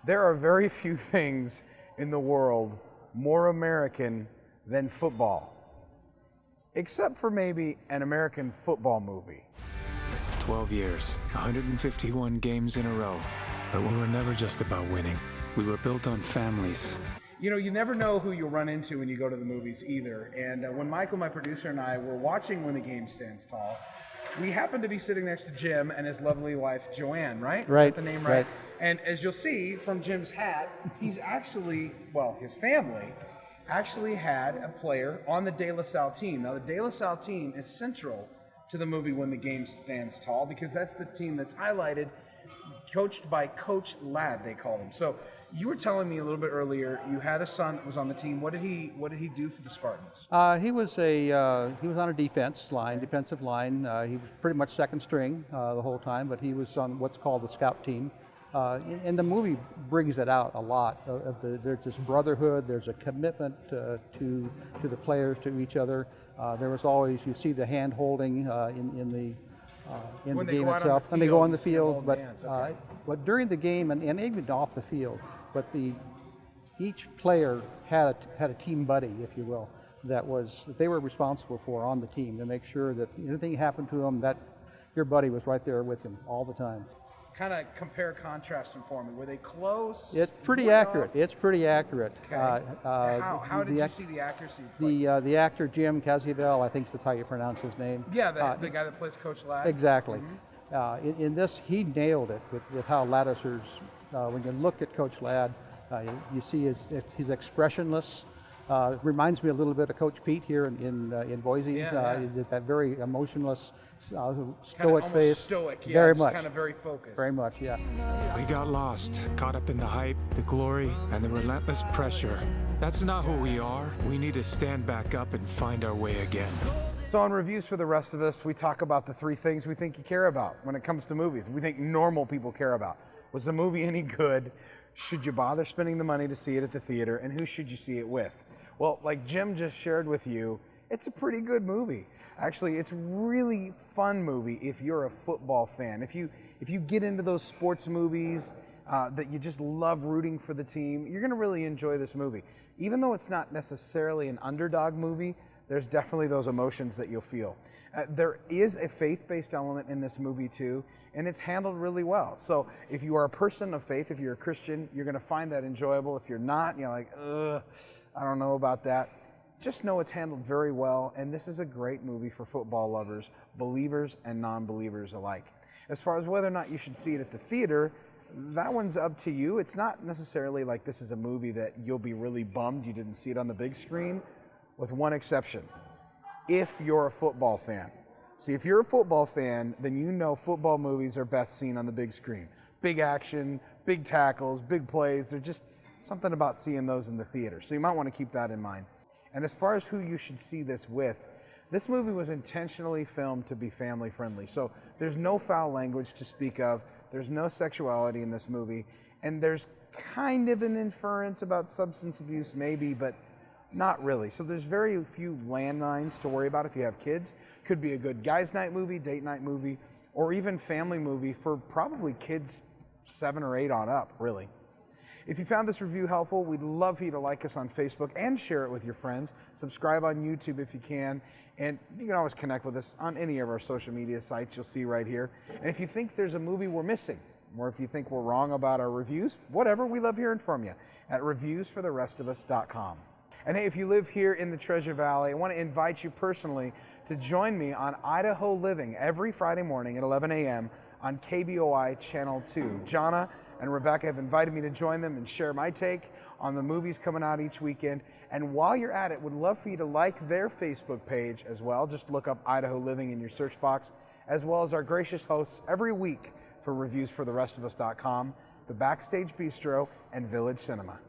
There are very few things in the world more American than football, except for maybe an American football movie. 12 years, 151 games in a row. But we were never just about winning. We were built on families. You know, you never know who you'll run into when you go to the movies either. And when Michael, my producer, and I were watching When the Game Stands Tall, we happened to be sitting next to Jim and his lovely wife, Joanne, right? Right. Got the name right? And as you'll see from Jim's hat, he's actually, well, his family actually had a player on the De La Salle team. Now, the De La Salle team is central to the movie When the Game Stands Tall because that's the team that's highlighted, coached by Coach Ladd, they call him. So you were telling me a little bit earlier, you had a son that was on the team. What did he do for the Spartans? He was on a defensive line. He was pretty much second string the whole time, but he was on what's called the scout team. And the movie brings it out a lot. There's this brotherhood. There's a commitment to the players, to each other. There was always, you see the hand holding in the game itself when they go on the field. But during the game and even off the field, but each player had a team buddy, if you will, that they were responsible for on the team to make sure that anything happened to them, that your buddy was right there with him all the time. Kind of compare, contrast them for me. Were they close? It's pretty accurate. It's pretty accurate. Okay. How did you see the accuracy? The actor Jim Cazibel, I think that's how you pronounce his name. Yeah, the guy that plays Coach Ladd. Exactly. Mm-hmm. In this, he nailed it with how Ladouceur's. When you look at Coach Ladd, you see he's expressionless. Reminds me a little bit of Coach Pete here in Boise. He's that very emotionless, stoic face. Stoic, yeah. Very just much. Kind of very focused. Very much, yeah. We got lost, caught up in the hype, the glory, and the relentless pressure. That's not who we are. We need to stand back up and find our way again. So on Reviews for the Rest of Us, we talk about the three things we think you care about when it comes to movies. We think normal people care about. Was the movie any good? Should you bother spending the money to see it at the theater? And who should you see it with? Well, like Jim just shared with you, it's a pretty good movie. Actually, it's a really fun movie if you're a football fan. If you get into those sports movies that you just love rooting for the team, you're gonna really enjoy this movie. Even though it's not necessarily an underdog movie, there's definitely those emotions that you'll feel. There is a faith-based element in this movie too, and it's handled really well. So if you are a person of faith, if you're a Christian, you're gonna find that enjoyable. If you're not, you're like, ugh, I don't know about that. Just know it's handled very well, and this is a great movie for football lovers, believers and non-believers alike. As far as whether or not you should see it at the theater, that one's up to you. It's not necessarily like this is a movie that you'll be really bummed you didn't see it on the big screen, with one exception. If you're a football fan. See, if you're a football fan, then you know football movies are best seen on the big screen. Big action, big tackles, big plays. They're just something about seeing those in the theater. So you might want to keep that in mind. And as far as who you should see this with, this movie was intentionally filmed to be family friendly. So there's no foul language to speak of. There's no sexuality in this movie. And there's kind of an inference about substance abuse maybe, but not really. So there's very few landmines to worry about if you have kids. Could be a good guys' night movie, date night movie, or even family movie for probably kids 7 or 8 on up, really. If you found this review helpful, we'd love for you to like us on Facebook and share it with your friends. Subscribe on YouTube if you can, and you can always connect with us on any of our social media sites you'll see right here. And if you think there's a movie we're missing, or if you think we're wrong about our reviews, whatever, we love hearing from you at reviewsfortherestofus.com. And hey, if you live here in the Treasure Valley, I want to invite you personally to join me on Idaho Living every Friday morning at 11 a.m. on KBOI Channel 2. Jonna and Rebecca have invited me to join them and share my take on the movies coming out each weekend. And while you're at it, would love for you to like their Facebook page as well. Just look up Idaho Living in your search box, as well as our gracious hosts every week for reviewsfortherestofus.com, the Backstage Bistro, and Village Cinema.